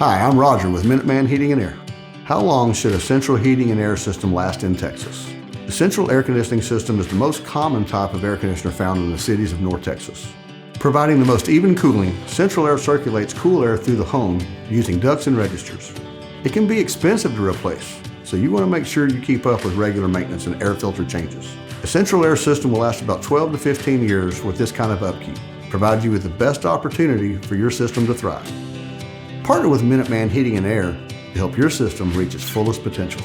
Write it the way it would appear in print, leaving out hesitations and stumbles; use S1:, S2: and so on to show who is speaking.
S1: Hi, I'm Roger with Minuteman Heating and Air. How long should a central heating and air system last in Texas? The central air conditioning system is the most common type of air conditioner found in the cities of North Texas. Providing the most even cooling, central air circulates cool air through the home using ducts and registers. It can be expensive to replace, so you want to make sure you keep up with regular maintenance and air filter changes. A central air system will last about 12 to 15 years with this kind of upkeep, provide you with the best opportunity for your system to thrive. Partner with Minuteman Heating and Air to help your system reach its fullest potential.